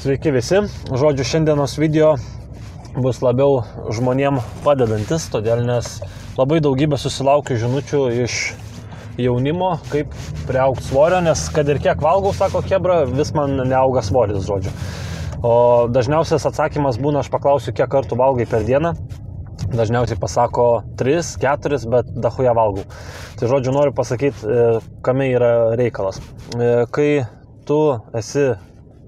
Sveiki visi. Žodžiu, šiandienos video bus labiau žmonėm padedantis, todėl nes labai daugybę susilaukiu žinučių iš jaunimo, kaip priaugti svorio, nes kad ir kiek valgau, sako Kebra, vis man neauga svoris, žodžiu. O dažniausias atsakymas būna, aš paklausiu, kiek kartų valgai per dieną. Dažniausiai pasako 3, 4, bet dahuja valgau. Tai žodžiu, noriu pasakyti, kame yra reikalas. Kai tu esi,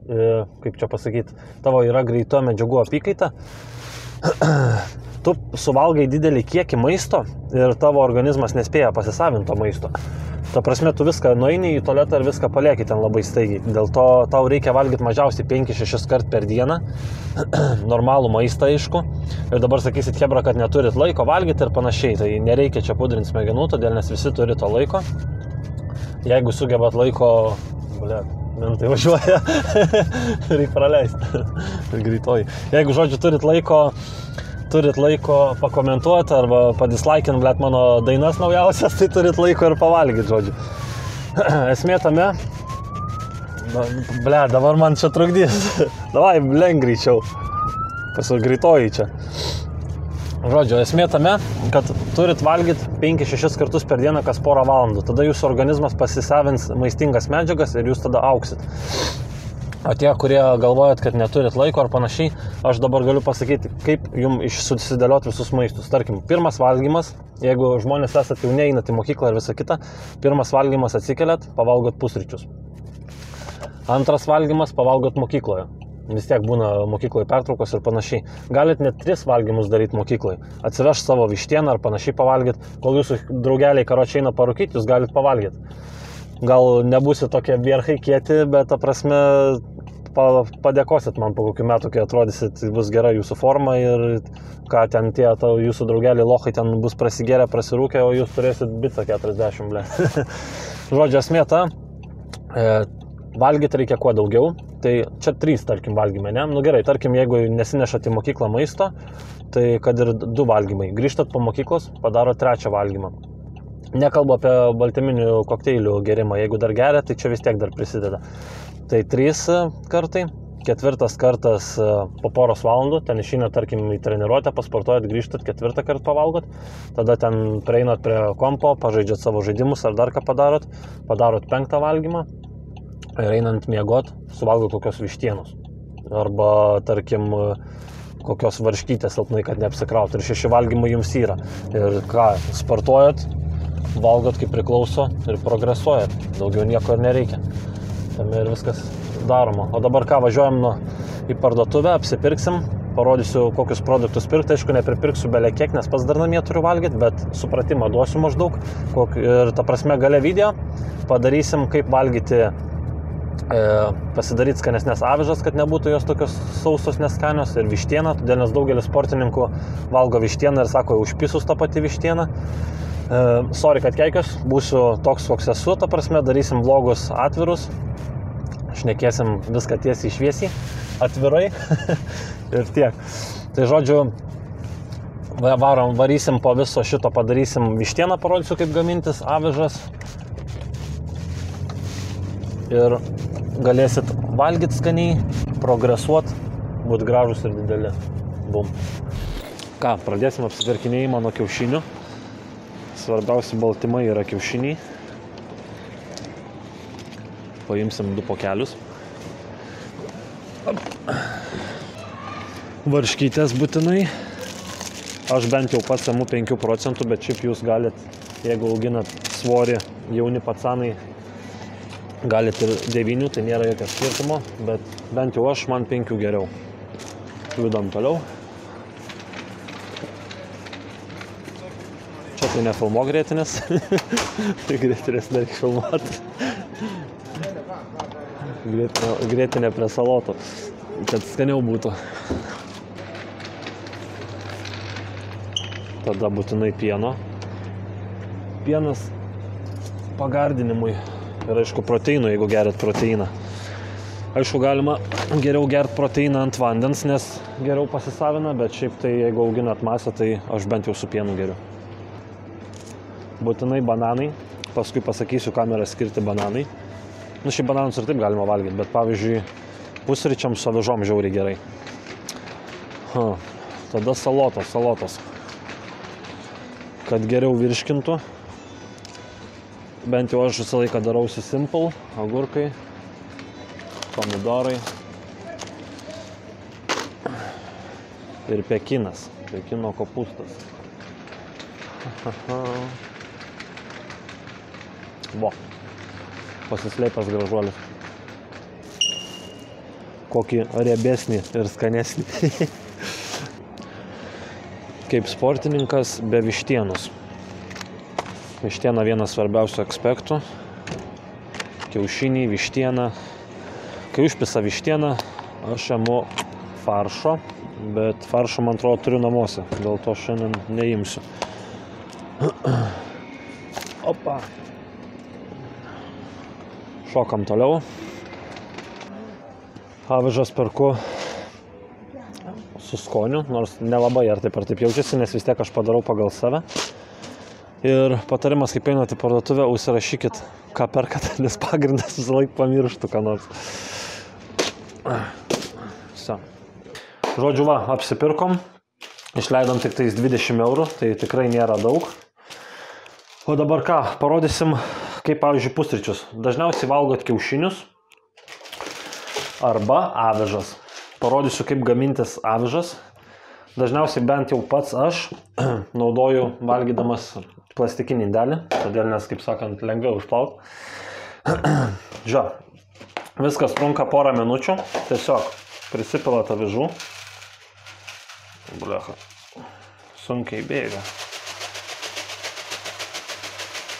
kaip čia pasakyti, tavo yra greito medžiagų apykaita, tu suvalgai didelį kiekį maisto ir tavo organizmas nespėja pasisavinti to maisto. Ta prasme, tu viską nueini į tualetą ir viską palieki ten labai staigiai. Dėl to tau reikia valgyti mažiausiai 5-6 kart per dieną, normalų maistą, aišku. Ir dabar sakysit, Kebra, kad neturit laiko valgyti ir panašiai, tai nereikia čia pudrinti smegenų, todėl nes visi turi to laiko. Jeigu sugebat laiko, mintai važiuoja, reikia praleisti, greitoji. Jeigu, žodžiu, turit laiko pakomentuoti arba padislaikinti, mano dainas naujausias, tai turit laiko ir pavalgyti, žodžiu. Esmė tame, dabar man čia trukdys. Davai, greičiau. Greitoji čia. Žodžiu, esmė tame, kad turit valgyti 5-6 kartus per dieną kas porą valandų. Tada jūsų organizmas pasisavins maistingas medžiagas ir jūs tada augsit. O tie, kurie galvojat, kad neturit laiko ar panašiai, aš dabar galiu pasakyti, kaip jums susidėlioti visus maistus. Tarkim, pirmas valgymas, jeigu žmonės esat jau neinat į mokyklą ir visą kitą, pirmas valgymas atsikeliat, pavalgot pusryčius. Antras valgymas, pavalgot mokykloje. Vis tiek būna mokykloje pertraukos ir panašiai. Galit net 3 valgymus daryti mokykloje. Atsiveš savo vištieną ar panašiai pavalgyti. Kol jūsų draugeliai karočiai eina parūkyti, jūs galit pavalgyti. Gal nebūsit tokie vierchai kieti, bet ta prasme padėkosit man po kokių metų, kai atrodysit, bus gera jūsų forma ir ką ten tie jūsų draugeliai lochai ten bus prasigėrę, prasirūkę, o jūs turėsit bicą 40, Žodžiu, esmė ta, valgyti reikia kuo daugiau. Tai čia 3, tarkim, valgymai, ne? Nu gerai, tarkim, jeigu nesinešat į mokyklą maisto, tai kad ir 2 valgymai. Grįžtat po mokyklos, padaro 3 valgymą. Nekalbu apie baltyminių kokteilių gerimą. Jeigu dar geria, tai čia vis tiek dar prisideda. Tai 3 kartai. 4 kartas po poros valandų. Ten išeina, tarkim, į treniruotę, pasportuojat, grįžtat, 4 kartą pavalgot. Tada ten prieinat prie kompo, pažaidžiat savo žaidimus ar dar ką padarot. Padarot 5 valgymą. Ir einant miegot, suvalgot kokios vištienos. Arba, tarkim, kokios varškytės silpnai, kad neapsikraut. Ir 6 valgymai jums yra. Ir ką, sportuojat, valgot kaip priklauso ir progresuojat. Daugiau nieko ir nereikia. Tam ir viskas daroma. O dabar ką, važiuojam į parduotuvę, apsipirksim, parodysiu, kokius produktus pirkti. Aišku, nepripirksiu bele kiek, nes pats dar namie turiu valgyti, bet supratimą duosiu maždaug. Ir ta prasme, gale video padarysim, kaip valgyti, pasidaryti skanesnės avižas, kad nebūtų jos tokios sausos neskanios, ir vištieną, todėl nes daugelis sportininkų valgo vištieną ir sako, užpisus tą patį vištieną. Sorry, kad keikios, būsiu toks, koks esu, ta prasme, darysim vlogus atvirus, šnekėsim viską tiesiai šviesiai, atvirai ir tiek. Tai žodžiu, varysim po viso šito, padarysim vištieną, parodysiu, kaip gamintis avižas. Ir galėsit valgyti skaniai, progresuot, būt gražus ir dideli. Bum. Ką, pradėsim apsitvarkinėjimą nuo kiaušinių. Svarbiausi baltymai yra kiaušiniai. Paimsim 2 pokelius. Varškytės būtinai. Aš bent jau pats imu 5%, bet šiaip jūs galit, jeigu auginat svorį, jauni pacanai, galit ir 9, tai nėra jokio skirtumo, bet bent jau man 5 geriau. Judam toliau. Čia tai nefilmo grėtinės. Tai grėtinės dar filmuoti. Grėtinė prie salotų, kad skaniau būtų. Tada būtinai pieno. Pienas pagardinimui. Ir aišku, proteinų, jeigu gerit proteiną. Aišku, galima geriau gerti proteiną ant vandens, nes geriau pasisavina, bet šiaip tai, jeigu auginat masę, tai aš bent jau su pienu geriu. Būtinai bananai. Paskui pasakysiu, kam yra skirti bananai. Nu, šiaip bananus ir taip galima valgyti, bet pavyzdžiui, Pusryčiam su avižom žiauriai gerai. Tada salotos. Kad geriau virškintų. Bent jau aš visą laiką darausi simple. Agurkai, pomidorai ir pekinas. Pekino kopūstas. Pasislėpęs gražuolis. Kokį riebesnį ir skanesnį. Kaip sportininkas be vištienos. Vištiena vienas svarbiausių aspektų. Kiaušiniai, vištiena. Kai užpisa vištiena, aš imu faršo, bet faršo, man atrodo, turiu namuose. Dėl to šiandien neimsiu. Opa. Šokam toliau. Avižas perku su skoniu, nors nelabai ar taip jaučiasi, nes vis tiek aš padarau pagal save. Ir patarimas, kaip einate į parduotuvę, užsirašykit, ką perkat, nes pagrindas visą laiką pamirštų, ką nors. Žodžiu, apsipirkom. Išleidom tik tais 20 eurų, tai tikrai nėra daug. O dabar ką, parodysim, kaip, pavyzdžiui, pusryčius. Dažniausiai valgot kiaušinius arba avižas. Parodysiu, kaip gamintis avižas. Dažniausiai bent jau pats aš naudoju valgydamas plastikinį indelį, todėl nes, kaip sakant, lengviau išplaut. Žiūrė, viskas trunka porą minučių, tiesiog prisipilat avižų. Blecha, sunkiai bėga.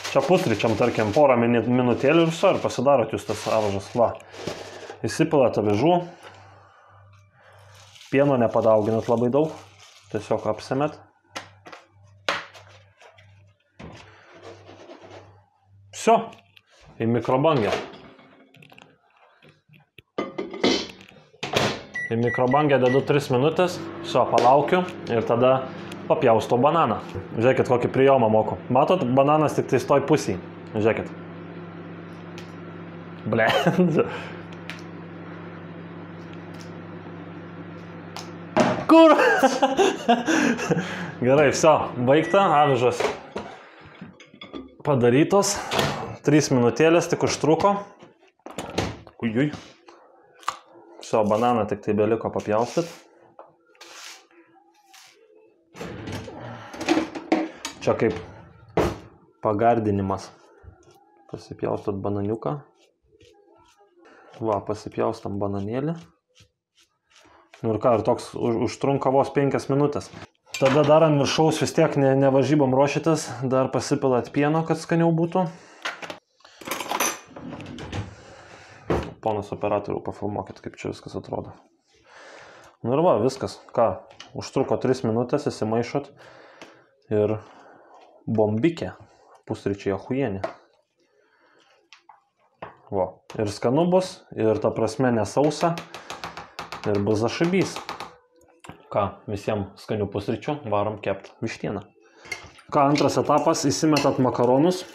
Čia pusryčiam, tarkim, porą minutėlių ir viso, ir pasidarot jūs tas avižas. Va, įsipilat avižų. Pieno nepadauginat labai daug, tiesiog apsimet. Viso, į mikrobangę. Į mikrobangę dedu 3 minutės, viso, palaukiu ir tada papjaustau bananą. Žiūrėkit, kokį prijomą moku. Matot, bananas tik tai toj pusėj. Žiūrėkit. Ble. Kur? Gerai, viso, baigta, avižas padarytos. 3 minutėlės tik užtruko. Ujui. Viso, bananą tik tai beliko papjaustyt. Čia kaip pagardinimas. Pasipjaustot bananiuką. Va, pasipjaustam bananėlį. Nu ir ką, ir toks užtrunka vos 5 minutės. Tada dar ant viršaus vis tiek ne varžybom ruošitės, dar pasipilat pieno, kad skaniau būtų. Ponas operatorių, pafilmuokit, kaip čia viskas atrodo. Nu ir va, viskas. Ką, užtruko 3 minutės, įsimaišot. Ir bombikė. Pusryčiai achujieni. Va, ir skanu bus, ir ta prasme nesausa. Ir bus zašabys. Ką, visiems skanių pusryčių, varom kept vištieną. Ką, antras etapas, įsimetat makaronus.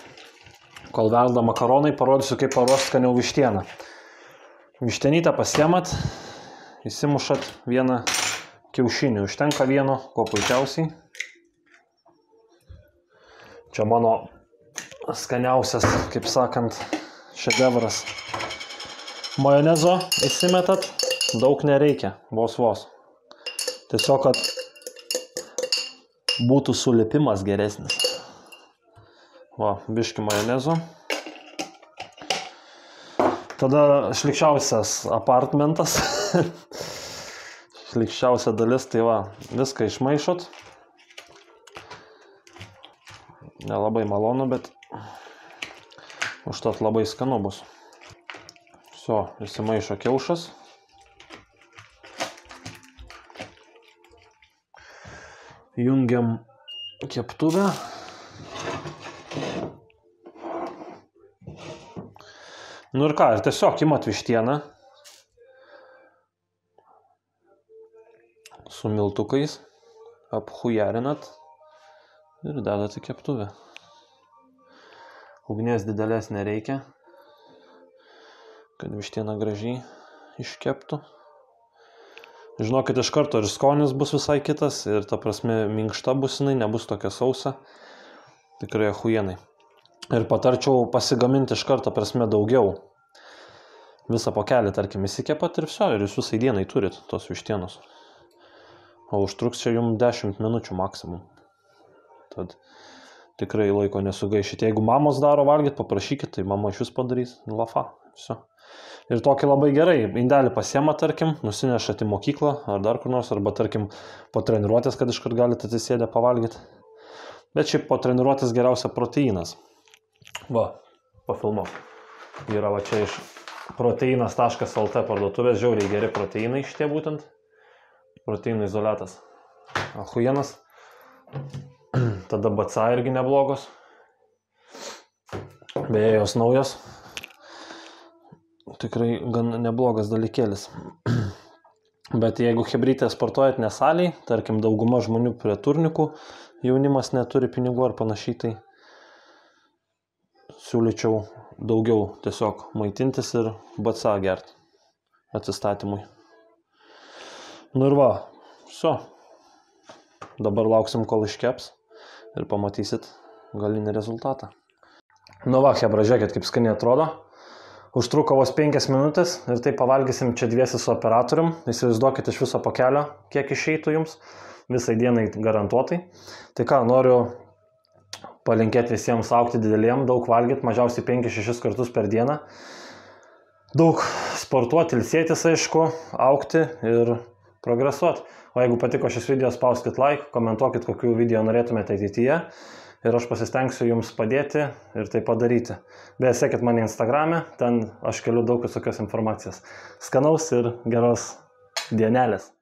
Kol verda makaronai, parodysiu, kaip paruošti skaniau vištieną. Vištienytę pasiemat, įsimušat vieną kiaušinį. Užtenka vieno, ko puikiausiai. Čia mano skaniausias, kaip sakant, šedevras. Majonezo įsimetat. Daug nereikia, vos. Tiesiog, kad būtų sulipimas geresnis. Va, biški majonezo. Tada šlikščiausias apartmentas. Šlikščiausia dalis, tai va, viską išmaišot. Nelabai malonu, bet užtat labai skanu bus. Viso, įsimaišo kiaušas. Jungiam keptuvę. Nu ir ką, ir tiesiog imat vištieną su miltukais, apchujarinat ir dedat į keptuvę. Ugnies didelės nereikia, kad vištiena gražiai iškeptų. Žinokit, iš karto ir skonis bus visai kitas, ir ta prasme minkšta bus jinai, nebus tokia sausa. Tikrai achujienai. Ir patarčiau pasigaminti iš karto, prasme, daugiau. Visą pokelį, tarkim, įsikepat ir viso, ir jūs visai dienai turit tos vištienos. O užtruks čia jums 10 minučių maksimum. Tad tikrai laiko nesugaišit. Jeigu mamos daro valgyt, paprašykit, tai mama iš jūs padarys. Lafa, viso. Ir tokį labai gerai, indelį pasiema, tarkim, nusinešat į mokyklą ar dar kur nors, arba, tarkim, po treniruotės, kad iškart galite atsisėdę pavalgyti. Bet šiaip po treniruotės geriausia proteinas. Va, pafilmuok. Yra va čia iš proteinas.lt parduotuvės, žiauriai geri proteinai šitie būtent. Proteinų izoliatas. Ahujienas. Tada BCA irgi neblogos. Beje, jos naujos. Tikrai gan neblogas dalykėlis. Bet jeigu chebrytė sportuojat ne saliai, tarkim dauguma žmonių prie turnikų, jaunimas neturi pinigų ar panašiai, tai siūlyčiau daugiau tiesiog maitintis ir BCA gerti atsistatymui. Nu ir va, viso. Dabar lauksim, kol iškeps ir pamatysit galinį rezultatą. Nu va, chebra, žiūrėkit, kaip skaniai atrodo. Užtruko vos 5 minutės ir tai pavalgysim čia dviesi su operatorium. Įsivaizduokit iš viso pakelio, kiek išeitų jums, visai dienai garantuotai. Tai ką, noriu palinkėti visiems augti dideliem, daug valgyti, mažiausiai 5-6 kartus per dieną. Daug sportuoti, ilsėtis, aišku, augti ir progresuoti. O jeigu patiko šis video, spauskit like, komentuokit, kokių video norėtumėte ateityje. Ir aš pasistengsiu jums padėti ir tai padaryti. Beje, sekit mane Instagrame, ten aš keliu daug visokios informacijos. Skanaus ir geros dienelės.